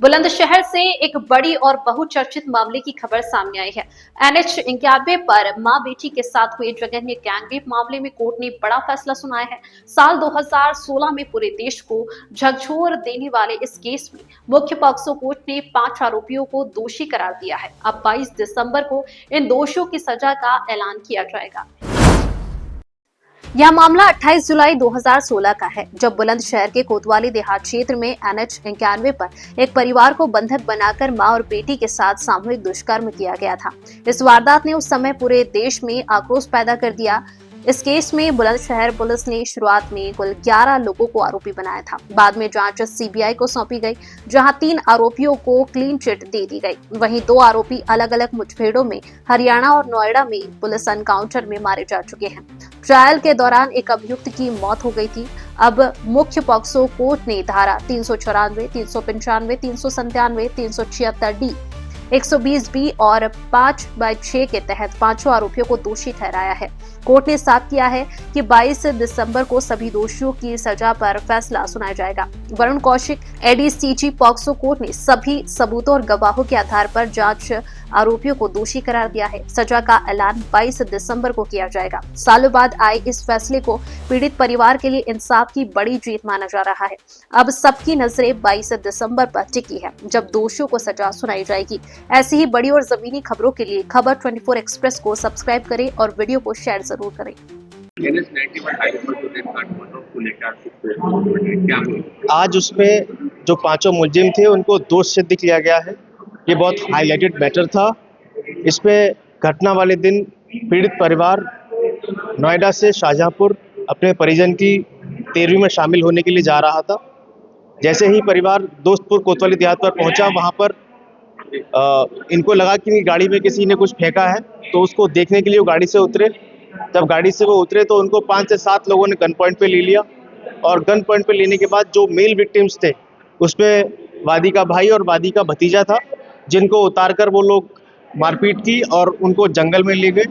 बुलंदशहर से एक बड़ी और बहुचर्चित मामले की खबर सामने आई है। NH 91 पर मां बेटी के साथ हुए जघन्य गैंगरेप मामले में कोर्ट ने बड़ा फैसला सुनाया है। साल 2016 में पूरे देश को झकझोर देने वाले इस केस में मुख्य पॉक्सो कोर्ट ने 5 आरोपियों को दोषी करार दिया है। अब 22 दिसंबर को इन दोषियों की सजा का ऐलान किया जाएगा। यह मामला 28 जुलाई 2016 का है, जब बुलंदशहर के कोतवाली देहात क्षेत्र में NH 91 पर एक परिवार को बंधक बनाकर मां और बेटी के साथ सामूहिक दुष्कर्म किया गया था। इस वारदात ने उस समय पूरे देश में आक्रोश पैदा कर दिया। इस केस में बुलंदशहर पुलिस ने शुरुआत में कुल 11 लोगों को आरोपी बनाया था। बाद में जांच CBI को सौंपी गई, जहां 3 आरोपियों को क्लीन चिट दे दी गई। वहीं 2 आरोपी अलग अलग मुठभेड़ों में हरियाणा और नोएडा में पुलिस एनकाउंटर में मारे जा चुके हैं। ट्रायल के दौरान एक अभियुक्त की मौत हो गई थी। अब मुख्य पॉक्सो कोर्ट ने धारा 394, 395, 397, 376D, 120B और 5/6 के तहत 5 आरोपियों को दोषी ठहराया है। कोर्ट ने साफ किया है कि 22 दिसंबर को सभी दोषियों की सजा पर फैसला सुनाया जाएगा। Varun Kaushik ADCG POCSO court ने सभी सबूतों और गवाहों के आधार पर जांच आरोपियों को दोषी करार दिया है। सजा का ऐलान 22 दिसंबर को किया जाएगा। सालों बाद आए इस फैसले को पीड़ित परिवार के लिए इंसाफ की बड़ी जीत माना जा रहा है। अब सबकी नजरें 22 दिसंबर पर टिकी है, जब दोषियों को सजा सुनाई जाएगी। ऐसी ही बड़ी और जमीनी खबरों के लिए खबर 24 एक्सप्रेस को सब्सक्राइब करें और वीडियो को शेयर जरूर करें। आज उसमें जो 5 मुलजिम थे उनको दोष सिद्ध किया गया है। ये बहुत हाईलाइटेड मैटर था। इसमें घटना वाले दिन पीड़ित परिवार नोएडा से शाहजहांपुर अपने परिजन की 13वीं में शामिल होने के लिए जा रहा था। जैसे ही परिवार दोस्तपुर कोतवाली देहात पर पहुंचा, वहां पर इनको लगा कि गाड़ी में किसी ने कुछ फेंका है, तो उसको देखने के लिए वो गाड़ी से उतरे। जब गाड़ी से वो उतरे तो उनको 5 से 7 लोगों ने गन पॉइंट पे ले लिया और गन पॉइंट पे लेने के बाद जो मेल विक्टिम्स थे उसमें वादी का भाई और वादी का भतीजा था, जिनको उतारकर वो लोग मारपीट की और उनको जंगल में ले गए।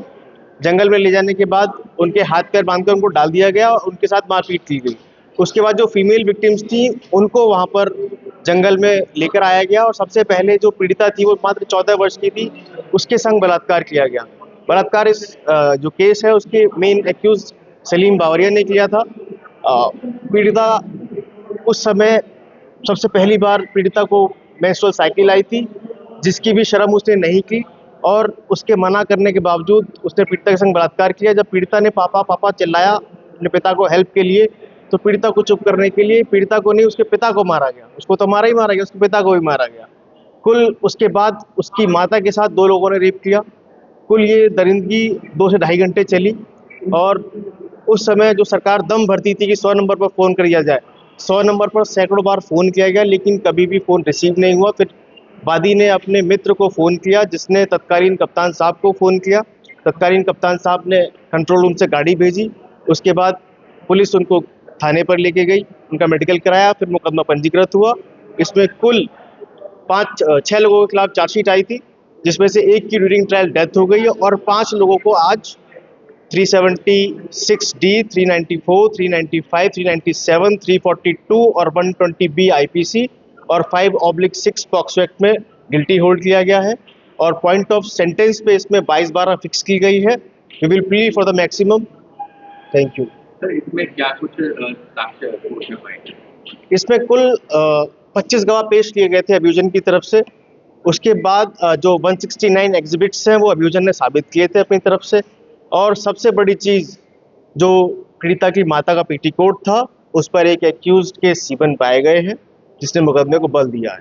जंगल में ले जाने के बाद उनके हाथ पैर बांधकर उनको डाल दिया गया और उनके साथ मारपीट की गई। उसके बाद जो फीमेल विक्टिम्स थी उनको वहाँ पर जंगल में लेकर आया गया और सबसे पहले जो पीड़िता थी वो मात्र 14 वर्ष की थी, उसके संग बलात्कार किया गया। बलात्कार इस जो केस है उसके मेन एक्यूज सलीम बावरिया ने किया था। पीड़िता उस समय सबसे पहली बार पीड़िता को मेंस्ट्रुअल साइकिल आई थी, जिसकी भी शर्म उसने नहीं की और उसके मना करने के बावजूद उसने पीड़िता के संग बलात्कार किया। जब पीड़िता ने पापा पापा चिल्लाया अपने पिता को हेल्प के लिए, तो पीड़िता को चुप करने के लिए पीड़िता को नहीं उसके पिता को मारा गया। उसको तो मारा ही मारा गया, उसके पिता को भी मारा गया। कुल उसके बाद उसकी माता के साथ 2 लोगों ने रेप किया। कुल ये दरिंदगी 2 से ढाई घंटे चली और उस समय जो सरकार दम भरती थी कि 100 नंबर पर फ़ोन किया जाए, 100 नंबर पर सैकड़ों बार फ़ोन किया गया, लेकिन कभी भी फ़ोन रिसीव नहीं हुआ। फिर वादी ने अपने मित्र को फ़ोन किया, जिसने तत्कालीन कप्तान साहब को फ़ोन किया। तत्कालीन कप्तान साहब ने कंट्रोल रूम से गाड़ी भेजी। उसके बाद पुलिस उनको थाने पर लेके गई, उनका मेडिकल कराया, फिर मुकदमा पंजीकृत हुआ। इसमें कुल 6 लोगों के खिलाफ चार्जशीट आई थी, जिसमें से एक की ड्यूरिंग ट्रायल डेथ हो गई है और 5 लोगों को आज 376D, 394, 395, 397, 342 और 120B IPC और 5/6 पॉक्सो एक्ट में गिल्टी होल्ड किया गया है और पॉइंट ऑफ सेंटेंस पे इसमें 22/12 फिक्स की गई है। We will plea for the maximum. Thank you. Sir, इसमें क्या कुछ साक्ष्य? इसमें कुल 25 गवाह पेश किए गए थे अब्यूजन की तरफ से। उसके बाद जो 169 एग्जिबिट्स हैं वो अब्यूजन ने साबित किए थे अपनी तरफ से। और सबसे बड़ी चीज़, जो पीड़िता की माता का पेटीकोट था, उस पर एक एक्यूज्ड के सीबन पाए गए हैं, जिसने मुकदमे को बल दिया है।